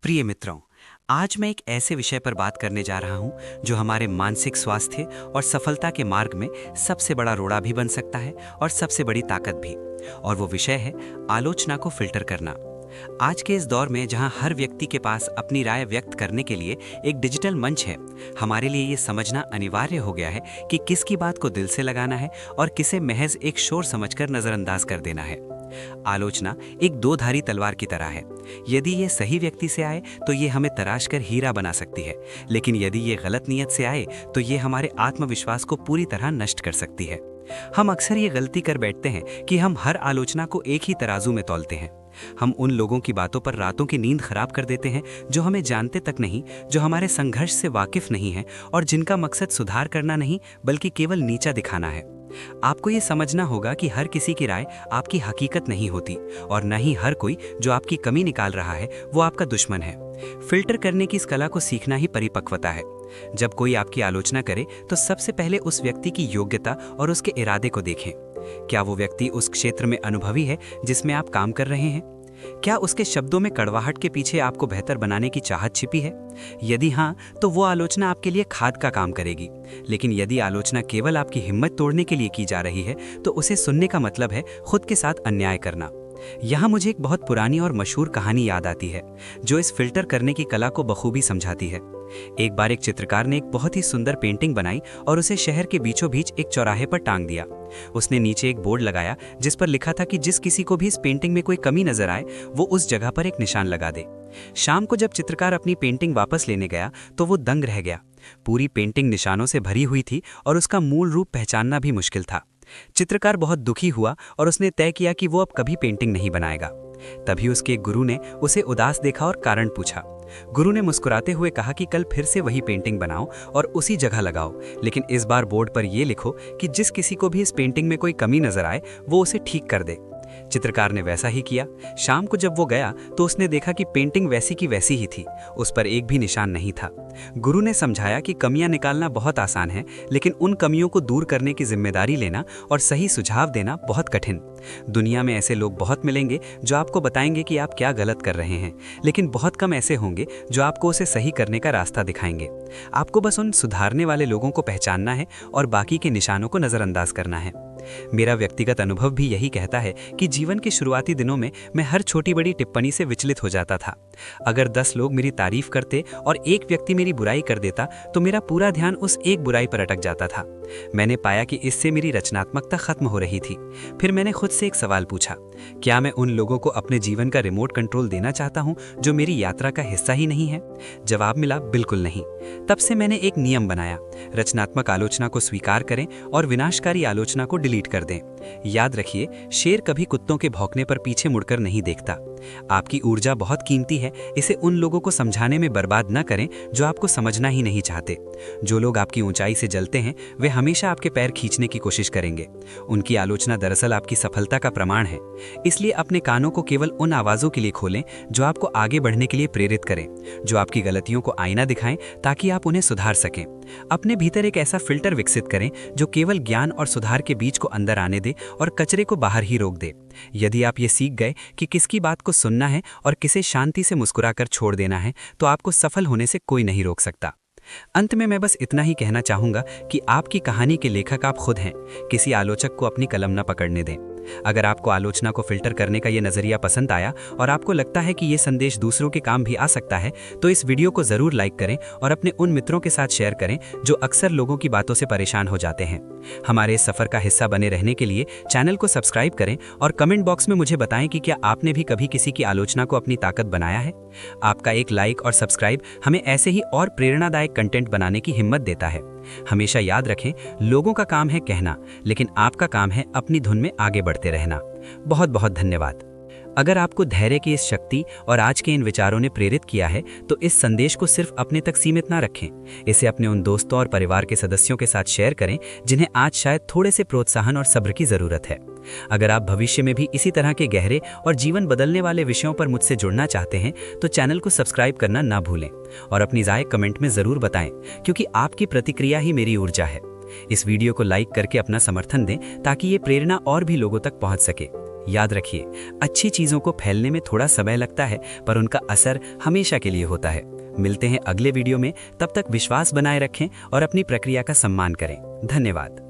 प्रिय मित्रों, आज मैं एक ऐसे विषय पर बात करने जा रहा हूं जो हमारे मानसिक स्वास्थ्य और सफलता के मार्ग में सबसे बड़ा रोड़ा भी बन सकता है और सबसे बड़ी ताकत भी। और वो विषय है आलोचना को फिल्टर करना। आज के इस दौर में जहां हर व्यक्ति के पास अपनी राय व्यक्त करने के लिए एक डिजिटल मंच है, हमारे लिए ये समझना अनिवार्य हो गया है कि किसकी बात को दिल से लगाना है और किसे महज एक शोर समझकर नजरअंदाज कर देना है। आलोचना एक दो धारी तलवार की तरह है। यदि ये सही व्यक्ति से आए तो ये हमें तराश कर हीरा बना सकती है, लेकिन यदि ये गलत नीयत से आए तो ये हमारे आत्मविश्वास को पूरी तरह नष्ट कर सकती है। हम अक्सर ये गलती कर बैठते हैं कि हम हर आलोचना को एक ही तराजू में तौलते हैं। हम उन लोगों की बातों पर रातों की नींद खराब कर देते हैं जो हमें जानते तक नहीं, जो हमारे संघर्ष से वाकिफ नहीं है और जिनका मकसद सुधार करना नहीं बल्कि केवल नीचा दिखाना है। आपको ये समझना होगा कि हर किसी की राय आपकी हकीकत नहीं होती और न ही हर कोई जो आपकी कमी निकाल रहा है वो आपका दुश्मन है। फिल्टर करने की इस कला को सीखना ही परिपक्वता है। जब कोई आपकी आलोचना करे तो सबसे पहले उस व्यक्ति की योग्यता और उसके इरादे को देखें। क्या वो व्यक्ति उस क्षेत्र में अनुभवी है जिसमें आप काम कर रहे हैं? क्या उसके शब्दों में कड़वाहट के पीछे आपको बेहतर बनाने की चाहत छिपी है? यदि हाँ, तो वो आलोचना आपके लिए खाद का काम करेगी। लेकिन यदि आलोचना केवल आपकी हिम्मत तोड़ने के लिए की जा रही है तो उसे सुनने का मतलब है खुद के साथ अन्याय करना। यहाँ मुझे एक बहुत पुरानी और मशहूर कहानी याद आती है जो इस फिल्टर करने की कला को बखूबी समझाती है। एक बार एक चित्रकार ने एक बहुत ही सुंदर पेंटिंग बनाई और उसे शहर के बीचों बीच एक चौराहे पर टांग दिया। उसने नीचे एक बोर्ड लगाया जिस पर लिखा था कि जिस किसी को भी इस पेंटिंग में कोई कमी नजर आए वो उस जगह पर एक निशान लगा दे। शाम को जब चित्रकार अपनी पेंटिंग वापस लेने गया तो वो दंग रह गया। पूरी पेंटिंग निशानों से भरी हुई थी और उसका मूल रूप पहचानना भी मुश्किल था। चित्रकार बहुत दुखी हुआ और उसने तय किया कि वो अब कभी पेंटिंग नहीं बनाएगा। तभी उसके एक गुरु ने उसे उदास देखा और कारण पूछा। गुरु ने मुस्कुराते हुए कहा कि कल फिर से वही पेंटिंग बनाओ और उसी जगह लगाओ, लेकिन इस बार बोर्ड पर यह लिखो कि जिस किसी को भी इस पेंटिंग में कोई कमी नजर आए वो उसे ठीक कर दे। चित्रकार ने वैसा ही किया। शाम को जब वो गया तो उसने देखा कि पेंटिंग वैसी की वैसी ही थी, उस पर एक भी निशान नहीं था। गुरु ने समझाया कि कमियां निकालना बहुत आसान है, लेकिन उन कमियों को दूर करने की जिम्मेदारी लेना और सही सुझाव देना बहुत कठिन। दुनिया में ऐसे लोग बहुत मिलेंगे जो आपको बताएंगे कि आप क्या गलत कर रहे हैं, लेकिन बहुत कम ऐसे होंगे जो आपको उसे सही करने का रास्ता दिखाएंगे। आपको बस उन सुधारने वाले लोगों को पहचानना है और बाकी के निशानों को नजरअंदाज करना है। मेरा व्यक्तिगत अनुभव भी यही कहता है कि जीवन के शुरुआती दिनों में मैं हर छोटी बड़ी टिप्पणी से विचलित हो जाता था। अगर 10 लोग मेरी तारीफ करते और एक व्यक्ति मेरी बुराई कर देता तो मेरा पूरा ध्यान उस एक बुराई पर अटक जाता था। मैंने पाया कि इससे मेरी रचनात्मकता खत्म हो रही थी। फिर मैंने खुद से एक सवाल पूछा, क्या मैं उन लोगों को अपने जीवन का रिमोट कंट्रोल देना चाहता हूं जो मेरी यात्रा का हिस्सा ही नहीं है? जवाब मिला, बिल्कुल नहीं। तब से मैंने एक नियम बनाया, रचनात्मक आलोचना को स्वीकार करें और विनाशकारी आलोचना को डिलीट कर दें। याद रखिए, शेर कभी कुत्तों के भौंकने पर पीछे मुड़कर नहीं देखता। आपकी ऊर्जा बहुत कीमती है, इसे उन लोगों को समझाने में बर्बाद न करें जो आपको समझना ही नहीं चाहते। जो लोग आपकी ऊंचाई से जलते हैं वे हमेशा आपके पैर खींचने की कोशिश करेंगे। उनकी आलोचना दरअसल आपकी सफलता का प्रमाण है। इसलिए अपने कानों को केवल उन आवाजों के लिए खोलें जो आपको आगे बढ़ने के लिए प्रेरित करें, जो आपकी गलतियों को आईना दिखाएं ताकि आप उन्हें सुधार सकें। अपने भीतर एक ऐसा फिल्टर विकसित करें जो केवल ज्ञान और सुधार के बीच को अंदर आने दे और कचरे को बाहर ही रोक दे। यदि आप ये सीख गए कि किसकी बात को सुनना है और किसे शांति से मुस्कुराकर छोड़ देना है, तो आपको सफल होने से कोई नहीं रोक सकता। अंत में मैं बस इतना ही कहना चाहूंगा कि आपकी कहानी के लेखक आप खुद हैं। किसी आलोचक को अपनी कलम न पकड़ने दें। अगर आपको आलोचना को फिल्टर करने का ये नजरिया पसंद आया और आपको लगता है कि ये संदेश दूसरों के काम भी आ सकता है, तो इस वीडियो को जरूर लाइक करें और अपने उन मित्रों के साथ शेयर करें जो अक्सर लोगों की बातों से परेशान हो जाते हैं। हमारे इस सफर का हिस्सा बने रहने के लिए चैनल को सब्सक्राइब करें और कमेंट बॉक्स में मुझे बताएं कि क्या आपने भी कभी किसी की आलोचना को अपनी ताकत बनाया है। आपका एक लाइक और सब्सक्राइब हमें ऐसे ही और प्रेरणादायक कंटेंट बनाने की हिम्मत देता है। हमेशा याद रखें, लोगों का काम है कहना, लेकिन आपका काम है अपनी धुन में आगे बढ़ते रहना। बहुत बहुत धन्यवाद। अगर आपको धैर्य की इस शक्ति और आज के इन विचारों ने प्रेरित किया है तो इस संदेश को सिर्फ अपने तक सीमित ना रखें। इसे अपने उन दोस्तों और परिवार के सदस्यों के साथ शेयर करें जिन्हें आज शायद थोड़े से प्रोत्साहन और सब्र की जरूरत है। अगर आप भविष्य में भी इसी तरह के गहरे और जीवन बदलने वाले विषयों पर मुझसे जुड़ना चाहते हैं तो चैनल को सब्सक्राइब करना ना भूलें और अपनी राय कमेंट में जरूर बताएं, क्योंकि आपकी प्रतिक्रिया ही मेरी ऊर्जा है। इस वीडियो को लाइक करके अपना समर्थन दें ताकि ये प्रेरणा और भी लोगों तक पहुंच सके। याद रखिए, अच्छी चीज़ों को फैलने में थोड़ा समय लगता है, पर उनका असर हमेशा के लिए होता है। मिलते हैं अगले वीडियो में, तब तक विश्वास बनाए रखें और अपनी प्रक्रिया का सम्मान करें। धन्यवाद।